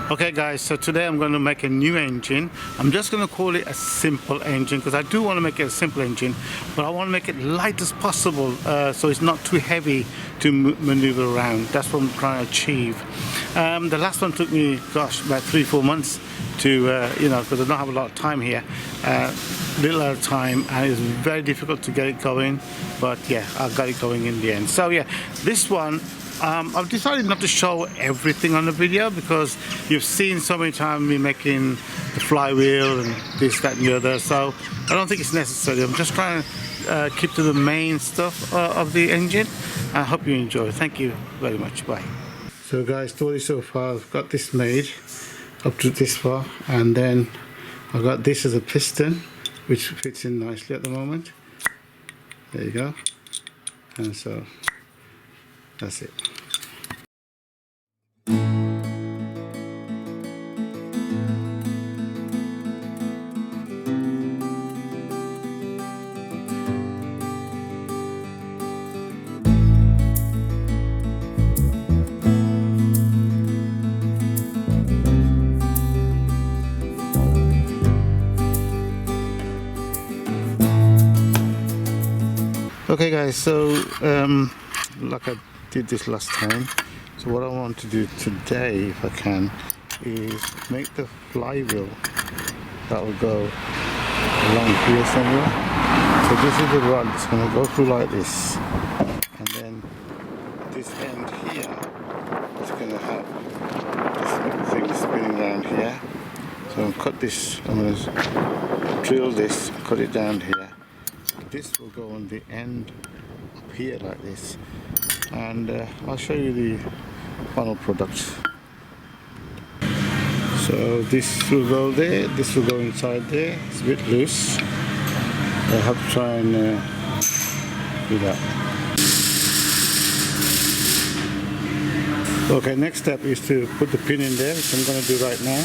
Okay guys, so today I'm going to make a new engine. I'm just going to call it a simple engine because I do want to make it a simple engine, but I want to make it light as possible so it's not too heavy to maneuver around. That's what I'm trying to achieve. The last one took me, gosh, about 3-4 months to, because I don't have a lot of time here. Little at a time, and it's very difficult to get it going, but yeah, I got it going in the end. So yeah, this one I've decided not to show everything on the video because you've seen so many times me making the flywheel and this, that and the other, so I don't think it's necessary. I'm just trying to keep to the main stuff of the engine. I hope you enjoy. Thank you very much. Bye. So guys, story so far, I've got this made up to this far, and then I've got this as a piston which fits in nicely at the moment. There you go. And so that's it. Okay guys, so like I did this last time, so what I want to do today, if I can, is make the flywheel that will go along here somewhere. So this is the rod that's going to go through like this, and then this end here is going to have this thing spinning around here. So I'm going to cut this, I'm going to drill this, cut it down here. This will go on the end up here like this, and I'll show you the final product. So this will go there, this will go inside there. It's a bit loose. I'll have to try and do that. Okay, next step is to put the pin in there, which I'm going to do right now.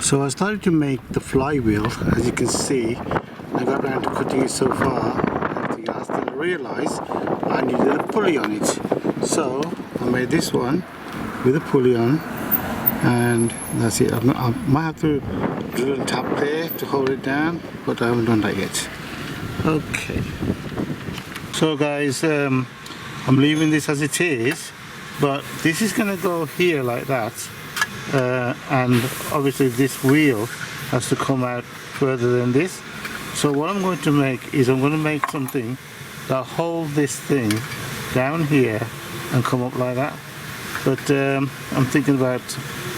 So I started to make the flywheel, as you can see. I got around to cutting it so far, everything else, then I realized I needed a pulley on it. So I made this one with a pulley on, and that's it. I might have to drill and tap there to hold it down, but I haven't done that yet. Okay. So guys, I'm leaving this as it is, but this is going to go here like that. And obviously this wheel has to come out further than this. So what I'm going to make is I'm going to make something that holds this thing down here and come up like that. But I'm thinking about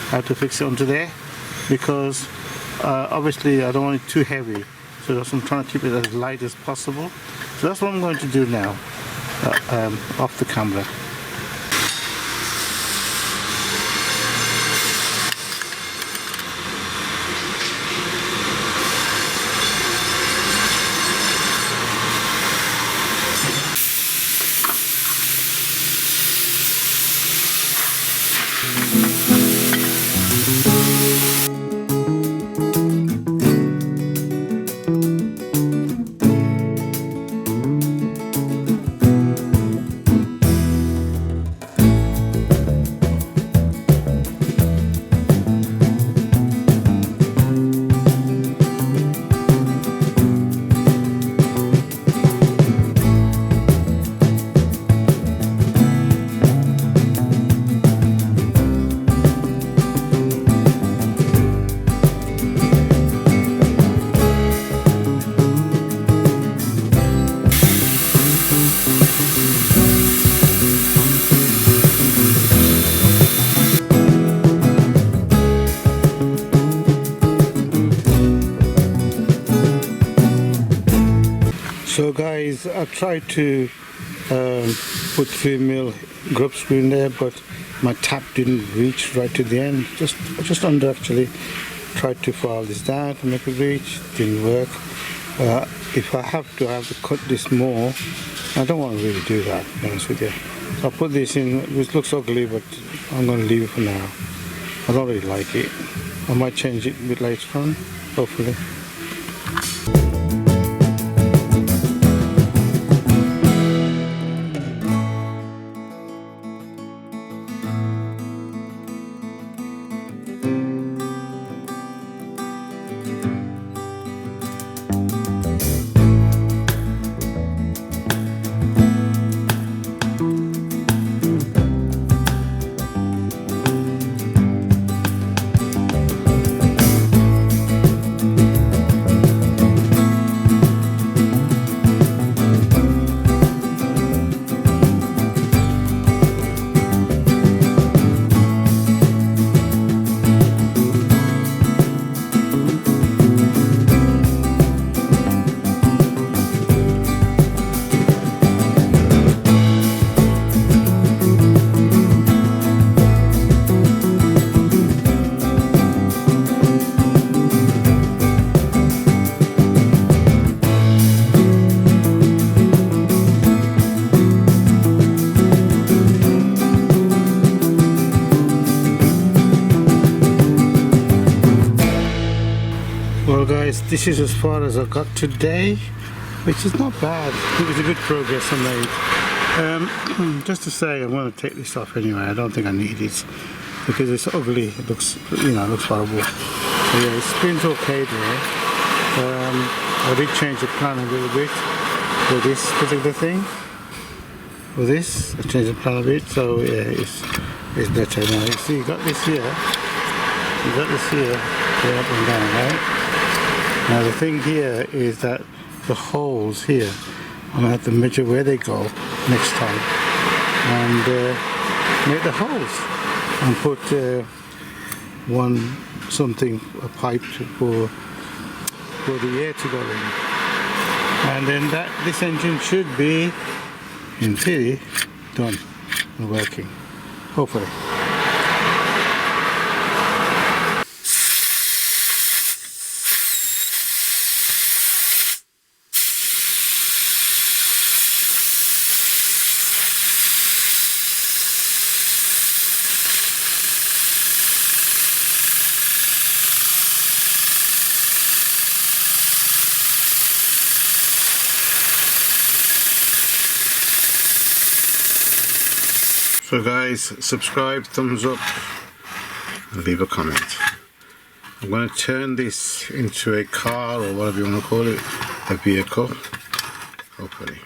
how to fix it onto there, because obviously I don't want it too heavy, so I'm trying to keep it as light as possible. So that's what I'm going to do now, off the camera. So guys, I tried to put 3mm grub screw in there, but my tap didn't reach right to the end, just under actually. Tried to file this down to make it reach, didn't work. If I have to cut this more. I don't want to really do that, to be honest with you. So I'll put this in, which looks ugly, but I'm going to leave it for now. I don't really like it. I might change it a bit later on, hopefully. Well guys, this is as far as I got today, which is not bad. I think it's a good progress I made. Just to say, I'm going to take this off anyway. I don't think I need it because it's ugly. It looks, looks horrible. So yeah, it spins okay there. I did change the plan a little bit for this particular thing. For this, I changed the plan a bit, so yeah, it's better now. You see, you got this here. You got this here, go up and down, right? Now the thing here is that the holes here, I'm going to have to measure where they go next time and make the holes and put a pipe for the air to go in, and then this engine should be in theory done and working, hopefully. So guys, subscribe, thumbs up, and leave a comment. I'm going to turn this into a car, or whatever you want to call it, a vehicle, hopefully.